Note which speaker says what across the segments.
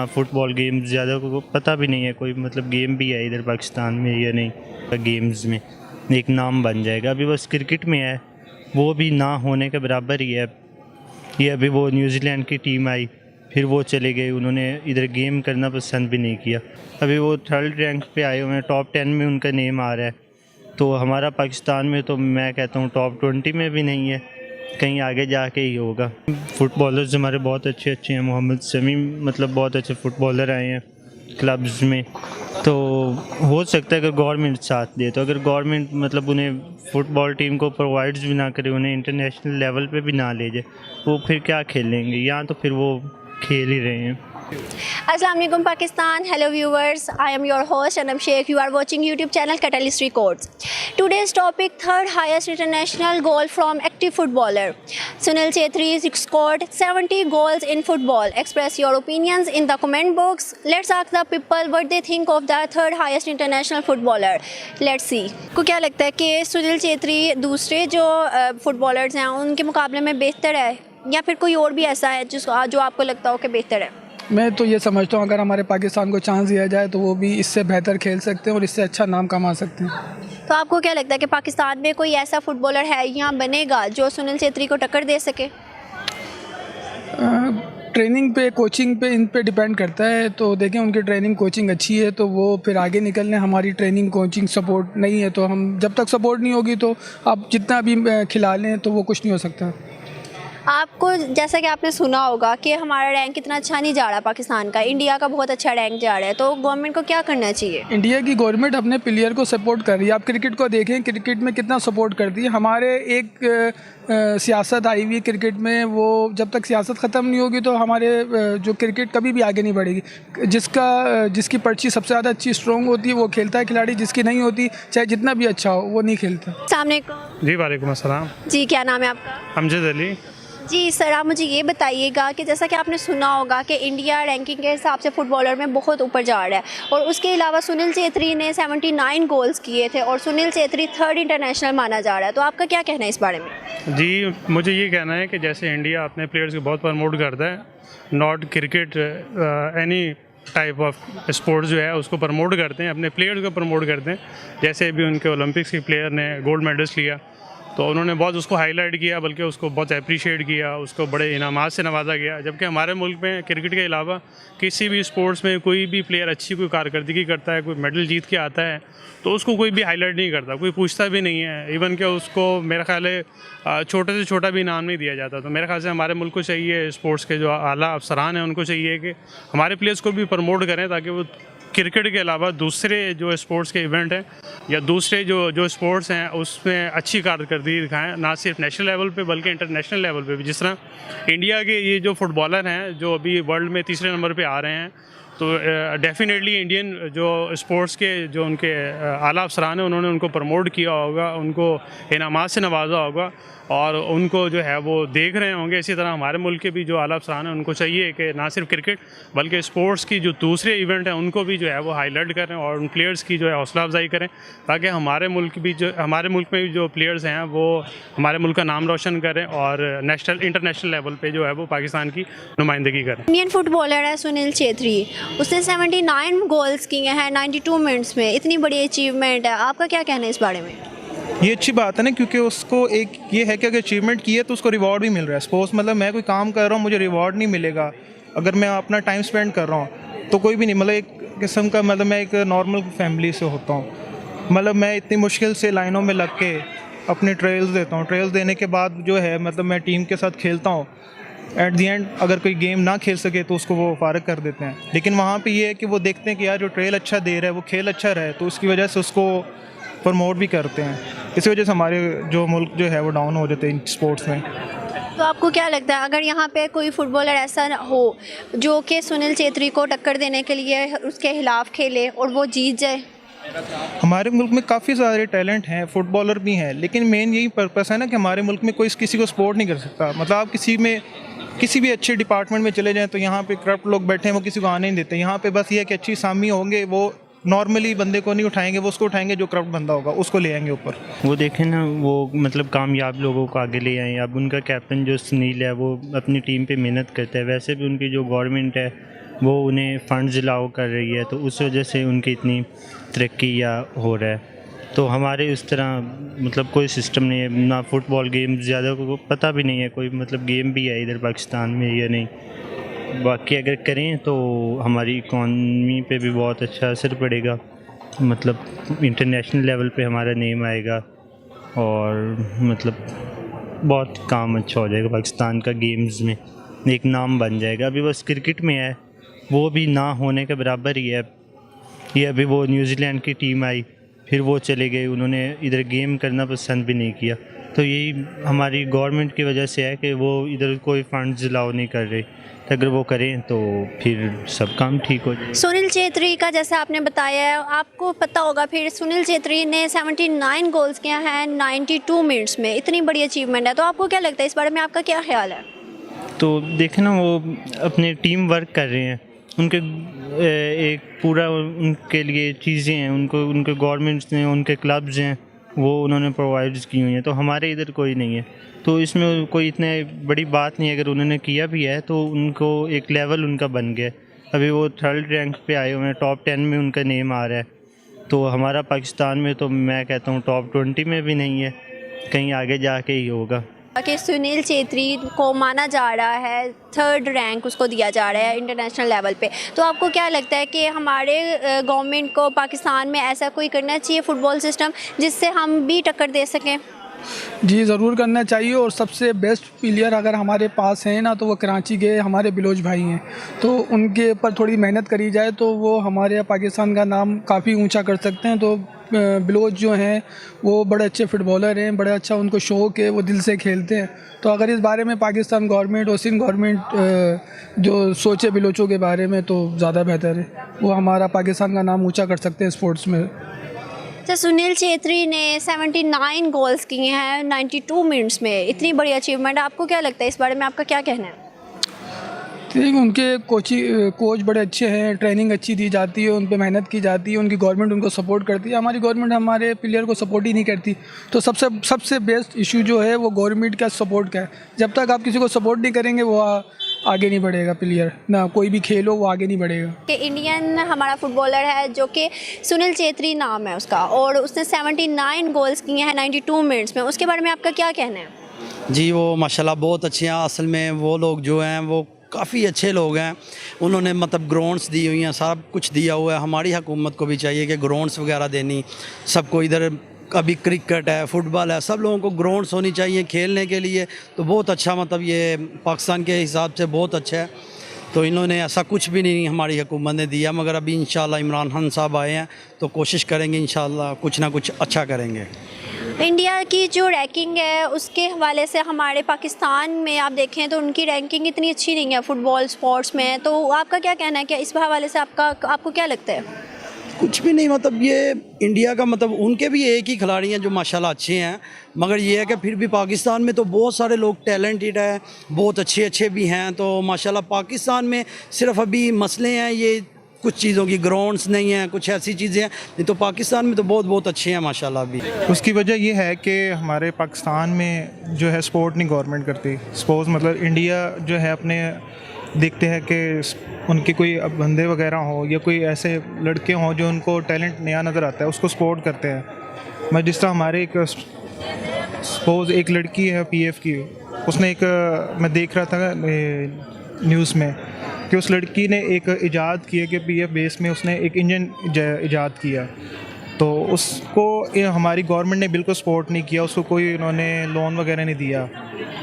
Speaker 1: Football games ज़्यादा को पता भी नहीं है, कोई मतलब गेम भी है इधर पाकिस्तान में या नहीं। गेम्स में एक नाम बन जाएगा, अभी बस क्रिकेट में है, वो भी ना होने के बराबर ही है। ये अभी वो न्यूजीलैंड की टीम आई, फिर वो चले गए, उन्होंने इधर गेम करना पसंद भी नहीं किया। अभी वो 3rd रैंक पे आए हुए हैं, टॉप 10 में उनका नेम आ रहा है। तो हमारा पाकिस्तान में तो मैं कहता हूँ टॉप 20 में भी नहीं है, कहीं आगे जाके ही होगा। फुटबॉलर्स हमारे बहुत अच्छे अच्छे हैं, मोहम्मद शमी मतलब बहुत अच्छे फुटबॉलर आए हैं क्लब्स में। तो हो सकता है अगर गवर्नमेंट साथ दे, तो अगर गवर्नमेंट मतलब उन्हें फ़ुटबॉल टीम को प्रोवाइड्स भी ना करे, उन्हें इंटरनेशनल लेवल पे भी ना ले जाए, वो फिर क्या खेलेंगे? यहाँ तो फिर वो खेल ही रहे हैं।
Speaker 2: Assalamu alaikum Pakistan. Hello viewers, I am your host Anam Sheikh. You are watching YouTube channel Catalyst Records. Today's topic, third highest international goal from active footballer. Sunil Chhetri scored 70 goals in football. Express your opinions in the comment box. Let's ask the people what they think of the third highest international footballer. Let's see. को क्या लगता है कि सुनील छेत्री दूसरे जो footballers हैं उनके मुकाबले में बेहतर है, या फिर कोई और भी ऐसा है जो आपको लगता हो कि बेहतर है?
Speaker 3: मैं तो ये समझता हूँ अगर हमारे पाकिस्तान को चांस दिया जाए तो वो भी इससे बेहतर खेल सकते हैं और इससे अच्छा नाम कमा सकते हैं।
Speaker 2: तो आपको क्या लगता है कि पाकिस्तान में कोई ऐसा फुटबॉलर है या बनेगा जो सुनील छेत्री को टक्कर दे सके?
Speaker 3: ट्रेनिंग पे, कोचिंग पे, इन पे डिपेंड करता है। तो देखें उनकी ट्रेनिंग कोचिंग अच्छी है तो वो फिर आगे निकल लें। हमारी ट्रेनिंग कोचिंग सपोर्ट नहीं है, तो हम जब तक सपोर्ट नहीं होगी तो आप जितना भी खिला लें तो वो कुछ नहीं हो सकता।
Speaker 2: आपको जैसा कि आपने सुना होगा कि हमारा रैंक इतना अच्छा नहीं जा रहा पाकिस्तान का, इंडिया का बहुत अच्छा रैंक जा रहा है, तो गवर्नमेंट को क्या करना चाहिए?
Speaker 3: इंडिया की गवर्नमेंट अपने प्लेयर को सपोर्ट कर रही है। आप क्रिकेट को देखें, क्रिकेट में कितना सपोर्ट करती है। हमारे एक सियासत आई हुई क्रिकेट में, वो जब तक सियासत ख़त्म नहीं होगी तो हमारे जो क्रिकेट कभी भी आगे नहीं बढ़ेगी। जिसकी पर्ची सबसे ज़्यादा अच्छी स्ट्रॉन्ग होती है वो खेलता है खिलाड़ी, जिसकी नहीं होती चाहे जितना भी अच्छा हो वो नहीं खेलता।
Speaker 2: सामने
Speaker 4: जी वालेकुम अस्सलाम।
Speaker 2: जी, क्या नाम है आपका?
Speaker 4: अमजद अली।
Speaker 2: जी सर, आप मुझे ये बताइएगा कि जैसा कि आपने सुना होगा कि इंडिया रैंकिंग के हिसाब से फुटबॉलर में बहुत ऊपर जा रहा है, और उसके अलावा सुनील छेत्री ने 79 गोल्स किए थे और सुनील छेत्री 3rd इंटरनेशनल माना जा रहा है। तो आपका क्या कहना है इस बारे में?
Speaker 4: जी, मुझे ये कहना है कि जैसे इंडिया अपने प्लेयर्स को बहुत प्रमोट करता है, not cricket any type of sports जो है उसको प्रमोट करते हैं, अपने प्लेयर्स को प्रमोट करते हैं। जैसे अभी उनके ओलंपिक्स के प्लेयर ने गोल्ड मेडल्स लिया तो उन्होंने बहुत उसको हाईलाइट किया, बल्कि उसको बहुत अप्रिशिएट किया, उसको बड़े इनामात से नवाजा गया। जबकि हमारे मुल्क में क्रिकेट के अलावा किसी भी स्पोर्ट्स में कोई भी प्लेयर अच्छी कोई कारकर्दगी करता है, कोई मेडल जीत के आता है, तो उसको कोई भी हाईलाइट नहीं करता, कोई पूछता भी नहीं है। इवन कि उसको मेरा ख्याल है छोटे से छोटा भी इनाम नहीं दिया जाता। तो मेरे ख्याल से हमारे मुल्क को चाहिए, स्पोर्ट्स के जो आला अफसरान हैं उनको चाहिए कि हमारे प्लेयर्स को भी प्रमोट करें, ताकि वो क्रिकेट के अलावा दूसरे जो स्पोर्ट्स के इवेंट हैं या दूसरे जो स्पोर्ट्स हैं उसमें अच्छी कारकर्दगी दिखाएं, ना सिर्फ नेशनल लेवल पे बल्कि इंटरनेशनल लेवल पे भी। जिस तरह इंडिया के ये जो फुटबॉलर हैं जो अभी वर्ल्ड में तीसरे नंबर पे आ रहे हैं, तो डेफिनेटली इंडियन जो स्पोर्ट्स के जो उनके आला अफसरान हैं उन्होंने उनको प्रमोट किया होगा, उनको इनामात से नवाजा होगा और उनको जो है वो देख रहे होंगे। इसी तरह हमारे मुल्क के भी जो आला अफसरान हैं उनको चाहिए कि ना सिर्फ क्रिकेट बल्कि स्पोर्ट्स की जो दूसरे इवेंट हैं उनको भी जो है वो हाईलाइट करें और उन प्लेयर्स की जो है हौसला अफजाई करें, ताकि हमारे मुल्क में भी जो प्लेयर्स हैं वो हमारे मुल्क का नाम रोशन करें और इंटरनेशनल लेवल पर जो है वो पाकिस्तान की नुमाइंदगी करें।
Speaker 2: इंडियन फुटबॉलर है सुनील छेत्री, उसने 79 गोल्स किए हैं 92 मिनट्स में, इतनी बड़ी अचीवमेंट है। आपका क्या कहना है इस बारे में?
Speaker 5: ये अच्छी बात है ना, क्योंकि उसको एक ये है कि अगर अचीवमेंट की है तो उसको रिवॉर्ड भी मिल रहा है। सपोज मतलब मैं कोई काम कर रहा हूँ, मुझे रिवॉर्ड नहीं मिलेगा, अगर मैं अपना टाइम स्पेंड कर रहा हूँ तो कोई भी नहीं, मतलब एक किस्म का, मतलब मैं एक नॉर्मल फैमिली से होता हूँ, मतलब मैं इतनी मुश्किल से लाइनों में लग के अपने ट्रायल्स देता हूँ। ट्रायल्स देने के बाद जो है मतलब मैं टीम के साथ खेलता हूँ। एट दी एंड अगर कोई गेम ना खेल सके तो उसको वो फारग कर देते हैं, लेकिन वहाँ पे ये है कि वो देखते हैं कि यार जो ट्रेल अच्छा दे रहा है, वो खेल अच्छा रहा है, तो उसकी वजह से उसको प्रमोट भी करते हैं। इसी वजह से हमारे जो मुल्क जो है वो डाउन हो जाते हैं स्पोर्ट्स में।
Speaker 2: तो आपको क्या लगता है अगर यहाँ पे कोई फुटबॉलर ऐसा हो जो कि सुनील छेत्री को टक्कर देने के लिए उसके खिलाफ खेले और वो जीत जाए?
Speaker 5: हमारे मुल्क में काफ़ी सारे टैलेंट हैं, फुटबॉलर भी हैं, लेकिन मेन यही पर्पस है ना कि हमारे मुल्क में कोई किसी को सपोर्ट नहीं कर सकता। मतलब आप किसी भी अच्छे डिपार्टमेंट में चले जाएं तो यहाँ पे करप्ट लोग बैठे हैं, वो किसी को आने नहीं देते। यहाँ पे बस ये है कि अच्छी सामी होंगे, वो नॉर्मली बंदे को नहीं उठाएंगे, वो उसको उठाएंगे जो करप्ट बंदा होगा उसको ले आएंगे ऊपर।
Speaker 1: वो देखें ना, वो मतलब कामयाब लोगों को आगे ले आए। अब उनका कैप्टन जो सुनील है वो अपनी टीम पे मेहनत करता है, वैसे भी उनकी जो गवर्नमेंट है वो उन्हें फंड्स अलाउ कर रही है, तो उस वजह से उनकी इतनी तरक्की या हो रहा है। तो हमारे उस तरह मतलब कोई सिस्टम नहीं है ना, फुटबॉल गेम ज़्यादा को पता भी नहीं है कोई मतलब गेम भी है इधर पाकिस्तान में या नहीं। बाकी अगर करें तो हमारी इकॉनमी पे भी बहुत अच्छा असर पड़ेगा, मतलब इंटरनेशनल लेवल पे हमारा नेम आएगा और मतलब बहुत काम अच्छा हो जाएगा पाकिस्तान का, गेम्स में एक नाम बन जाएगा। अभी बस क्रिकेट में है, वो भी ना होने के बराबर ही है। ये अभी वो न्यूजीलैंड की टीम आई, फिर वो चले गए, उन्होंने इधर गेम करना पसंद भी नहीं किया। तो यही हमारी गवर्नमेंट की वजह से है कि वो इधर कोई फंड्स अलाउ नहीं कर रहे। तो अगर वो करें तो फिर सब काम ठीक हो जाए।
Speaker 2: सुनील चेत्री का जैसे आपने बताया है, आपको पता होगा फिर सुनील चेत्री ने 79 गोल्स किया है 92 मिनट्स में, इतनी बड़ी अचीवमेंट है। तो आपको क्या लगता है इस बारे में, आपका क्या ख्याल है?
Speaker 1: तो देखें ना, वो अपने टीम वर्क कर रहे हैं, उनके एक पूरा उनके लिए चीज़ें हैं, उनको उनके गवर्नमेंट्स ने, उनके क्लब्स हैं, वो उन्होंने प्रोवाइड की हुई हैं। तो हमारे इधर कोई नहीं है, तो इसमें कोई इतने बड़ी बात नहीं है। अगर उन्होंने किया भी है तो उनको एक लेवल उनका बन गया। अभी वो 3rd रैंक पे आए हुए हैं, टॉप 10 में उनका नेम आ रहा है। तो हमारा पाकिस्तान में तो मैं कहता हूँ टॉप 20 में भी नहीं है, कहीं आगे जाके ही होगा।
Speaker 2: कि सुनील चेत्री को माना जा रहा है 3rd रैंक उसको दिया जा रहा है इंटरनेशनल लेवल पे। तो आपको क्या लगता है कि हमारे गवर्नमेंट को पाकिस्तान में ऐसा कोई करना चाहिए फुटबॉल सिस्टम जिससे हम भी टक्कर दे सकें?
Speaker 3: जी ज़रूर करना चाहिए। और सबसे बेस्ट प्लेयर अगर हमारे पास हैं ना, तो वो कराची के हमारे बिलोच भाई हैं। तो उनके ऊपर थोड़ी मेहनत करी जाए तो वो हमारे पाकिस्तान का नाम काफ़ी ऊंचा कर सकते हैं। तो बिलोच जो हैं वो बड़े अच्छे फुटबॉलर हैं, बड़ा अच्छा उनको शौक़ है, वो दिल से खेलते हैं। तो अगर इस बारे में पाकिस्तान गवर्नमेंट और सिंध गवर्नमेंट जो सोचे बिलोचों के बारे में, तो ज़्यादा बेहतर है। वो हमारा पाकिस्तान का नाम ऊँचा कर सकते हैं स्पोर्ट्स में।
Speaker 2: तो सुनील चेत्री ने 79 गोल्स किए हैं 92 मिनट्स में, इतनी बड़ी अचीवमेंट। आपको क्या लगता है इस बारे में, आपका क्या कहना है?
Speaker 3: ठीक, उनके कोच बड़े अच्छे हैं, ट्रेनिंग अच्छी दी जाती है, उन पे मेहनत की जाती है, उनकी गवर्नमेंट उनको सपोर्ट करती है। हमारी गवर्नमेंट हमारे प्लेयर को सपोर्ट ही नहीं करती। तो सबसे बेस्ट इशू जो है वो गवर्नमेंट का सपोर्ट का है। जब तक आप किसी को सपोर्ट नहीं करेंगे वो आगे नहीं बढ़ेगा प्लेयर, ना कोई भी खेल हो वो आगे नहीं बढ़ेगा।
Speaker 2: कि इंडियन हमारा फुटबॉलर है जो कि सुनील चेत्री नाम है उसका, और उसने 79 गोल्स किए हैं 92 मिनट्स में, उसके बारे में आपका क्या कहना है?
Speaker 6: जी वो माशाल्लाह बहुत अच्छे हैं। असल में वो लोग जो हैं वो काफ़ी अच्छे लोग हैं। उन्होंने मतलब ग्राउंड्स दी हुई हैं, सारा कुछ दिया हुआ है। हमारी हुकूमत को भी चाहिए कि ग्राउंड्स वगैरह देनी सबको। इधर अभी क्रिकेट है, फुटबॉल है, सब लोगों को ग्राउंड्स होनी चाहिए खेलने के लिए। तो बहुत अच्छा, मतलब ये पाकिस्तान के हिसाब से बहुत अच्छा है। तो इन्होंने ऐसा कुछ भी नहीं हमारी हुकूमत ने दिया, मगर अभी इंशाल्लाह इमरान खान साहब आए हैं तो कोशिश करेंगे इंशाल्लाह कुछ ना कुछ अच्छा करेंगे।
Speaker 2: इंडिया की जो रैंकिंग है उसके हवाले से हमारे पाकिस्तान में आप देखें तो उनकी रैंकिंग इतनी अच्छी नहीं है फुटबॉल स्पोर्ट्स में। तो आपका क्या कहना है, क्या इस हवाले से आपको क्या लगता है?
Speaker 6: कुछ भी नहीं, मतलब ये इंडिया का मतलब उनके भी एक ही खिलाड़ी हैं जो माशाल्लाह अच्छे हैं, मगर ये है कि फिर भी पाकिस्तान में तो बहुत सारे लोग टैलेंटेड हैं, बहुत अच्छे भी हैं। तो माशाल्लाह पाकिस्तान में सिर्फ अभी मसले हैं ये कुछ चीज़ों की, ग्राउंड्स नहीं हैं, कुछ ऐसी चीज़ें हैं। नहीं तो पाकिस्तान में तो बहुत अच्छे हैं माशाल्लाह अभी।
Speaker 5: उसकी वजह ये है कि हमारे पाकिस्तान में जो है स्पोर्ट नहीं गवर्नमेंट करती। स्पोर्ट्स मतलब इंडिया जो है अपने देखते हैं कि उनके कोई बंदे वगैरह हो या कोई ऐसे लड़के हों जो उनको टैलेंट नया नज़र आता है उसको सपोर्ट करते हैं। मैं जिस तरह हमारे एक सपोज एक लड़की है पीएफ की, उसने एक मैं देख रहा था न्यूज़ में कि उस लड़की ने एक इजाद किया कि पीएफ बेस में उसने एक इंजन इजाद किया। तो उसको हमारी गवर्नमेंट ने बिल्कुल सपोर्ट नहीं किया, उसको कोई उन्होंने लोन वगैरह नहीं दिया।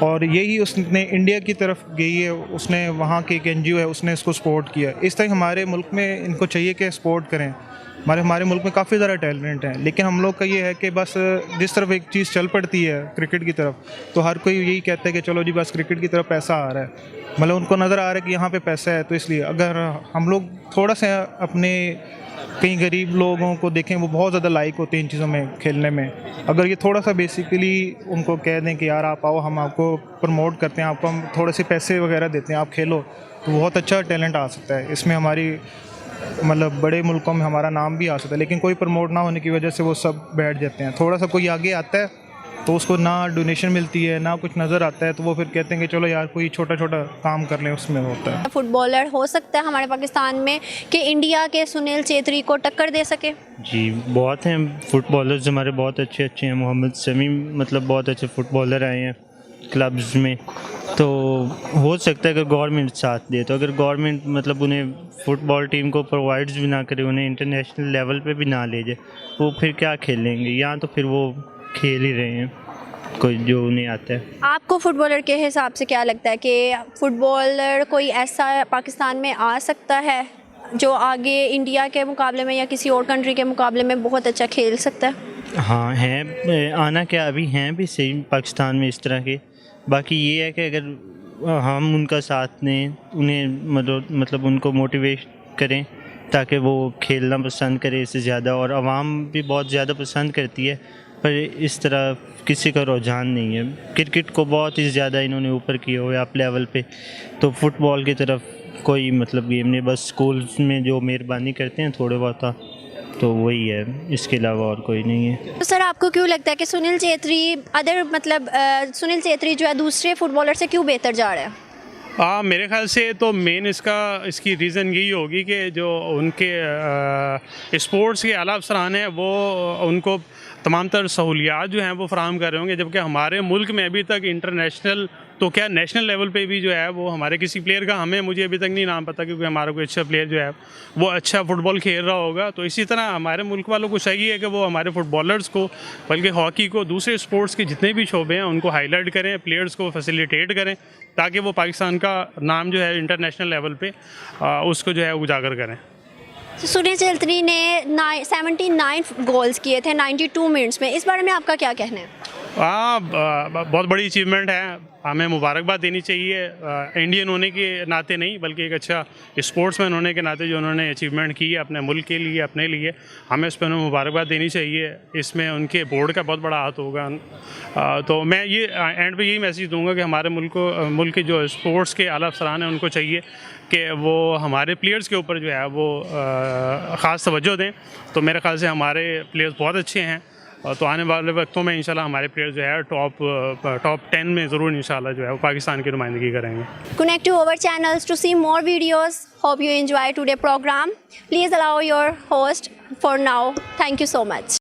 Speaker 5: और यही उसने इंडिया की तरफ गई है, उसने वहाँ के एक एनजीओ है उसने इसको सपोर्ट किया। इस तरह हमारे मुल्क में इनको चाहिए कि सपोर्ट करें। हमारे मुल्क में काफ़ी ज़्यादा टैलेंट है, लेकिन हम लोग का ये है कि बस जिस तरफ एक चीज़ चल पड़ती है क्रिकेट की तरफ, तो हर कोई यही कहता है कि चलो जी बस क्रिकेट की तरफ पैसा आ रहा है, मतलब उनको नज़र आ रहा है कि यहाँ पे पैसा है। तो इसलिए अगर हम लोग थोड़ा सा अपने कई गरीब लोगों को देखें, वो बहुत ज़्यादा लाइक होते हैं इन चीज़ों में खेलने में। अगर ये थोड़ा सा बेसिकली उनको कह दें कि यार आप आओ, हम आपको प्रमोट करते हैं, आपको हम थोड़े से पैसे वगैरह देते हैं, आप खेलो, तो बहुत अच्छा टैलेंट आ सकता है इसमें। हमारी मतलब बड़े मुल्कों में हमारा नाम भी आ सकता है, लेकिन कोई प्रमोट ना होने की वजह से वो सब बैठ जाते हैं। थोड़ा सा कोई आगे आता है तो उसको ना डोनेशन मिलती है ना कुछ नज़र आता है, तो वो फिर कहते हैं कि चलो यार कोई छोटा छोटा काम कर लें, उसमें होता है।
Speaker 2: फुटबॉलर हो सकता है हमारे पाकिस्तान में कि इंडिया के सुनील चेत्री को टक्कर दे सके?
Speaker 1: जी बहुत हैं फुटबॉलर्स हमारे, बहुत अच्छे अच्छे हैं। मोहम्मद शमी मतलब बहुत अच्छे फुटबॉलर आए हैं क्लब्स में, तो हो सकता है अगर गवर्नमेंट साथ दे। तो अगर गवर्नमेंट मतलब उन्हें फुटबॉल टीम को प्रोवाइड्स भी ना करे, उन्हें इंटरनेशनल लेवल पे भी ना ले जाए, वो फिर क्या खेलेंगे? यहाँ तो फिर वो खेल ही रहे हैं कोई जो उन्हें आता है।
Speaker 2: आपको फुटबॉलर के हिसाब से क्या लगता है कि फुटबॉलर कोई ऐसा पाकिस्तान में आ सकता है जो आगे इंडिया के मुकाबले में या किसी और कंट्री के मुकाबले में बहुत अच्छा खेल सकता है?
Speaker 1: हाँ हैं, आना क्या अभी हैं भी सही पाकिस्तान में इस तरह के। बाकी ये है कि अगर हम उनका साथ दें, उन्हें मतलब उनको मोटिवेट करें ताकि वो खेलना पसंद करे इससे ज़्यादा, और आवाम भी बहुत ज़्यादा पसंद करती है, पर इस तरह किसी का रुझान नहीं है। क्रिकेट को बहुत ही ज़्यादा इन्होंने ऊपर किया हुआ है अप लेवल पे, तो फुटबॉल की तरफ कोई मतलब गेम नहीं। बस स्कूल्स में जो मेहरबानी करते हैं थोड़े बहुत, तो वही है, इसके अलावा और कोई नहीं है।
Speaker 2: तो सर आपको क्यों लगता है कि सुनील चेत्री सुनील चेत्री जो है दूसरे फुटबॉलर से क्यों बेहतर जा रहा है?
Speaker 4: मेरे ख्याल से तो मेन इसकी रीज़न यही होगी कि जो उनके स्पोर्ट्स के आला अफसरान हैं वो उनको तमाम तर सहूलियात जो हैं वो फराहम कर रहे होंगे, जबकि हमारे मुल्क में अभी तक इंटरनेशनल तो क्या नेशनल लेवल पे भी जो है वो हमारे किसी प्लेयर का मुझे अभी तक नहीं नाम पता, क्योंकि हमारा कोई अच्छा प्लेयर जो है वो अच्छा फुटबॉल खेल रहा होगा। तो इसी तरह हमारे मुल्क वालों को चाहिए है कि वो हमारे फुटबॉलर्स को, बल्कि हॉकी को, दूसरे स्पोर्ट्स के जितने भी शोबे हैं उनको हाईलाइट करें, प्लेयर्स को फैसिलिटेट करें, ताकि वो पाकिस्तान का नाम जो है इंटरनेशनल लेवल पे उसको जो है उजागर करें।
Speaker 2: सुनील चेत्री ने 79 गोल्स किए थे 92 मिनट्स में, इस बारे में आपका क्या कहना है?
Speaker 4: बहुत बड़ी अचीवमेंट है, हमें मुबारकबाद देनी चाहिए इंडियन होने के नाते नहीं, बल्कि एक अच्छा स्पोर्ट्समैन होने के नाते जो उन्होंने अचीवमेंट की है अपने मुल्क के लिए, अपने लिए, हमें उस पर उन्हें मुबारकबाद देनी चाहिए। इसमें उनके बोर्ड का बहुत बड़ा हाथ होगा। तो मैं ये एंड पे यही मैसेज दूंगा कि हमारे मुल्क के जो स्पोर्ट्स के आला अफसरान हैं उनको चाहिए कि वो हमारे प्लेयर्स के ऊपर जो है वो ख़ास तवज्जो दें। तो मेरे ख्याल से हमारे प्लेयर्स बहुत अच्छे हैं, तो आने वाले वक्तों में इंशाल्लाह हमारे प्लेयर्स जो है टॉप 10 में ज़रूर इंशाल्लाह जो है वो पाकिस्तान की नुमाइंदगी करेंगे।
Speaker 2: Connect to our channels to see more videos. Hope you enjoy today's program. Please allow your host for now. Thank you so much.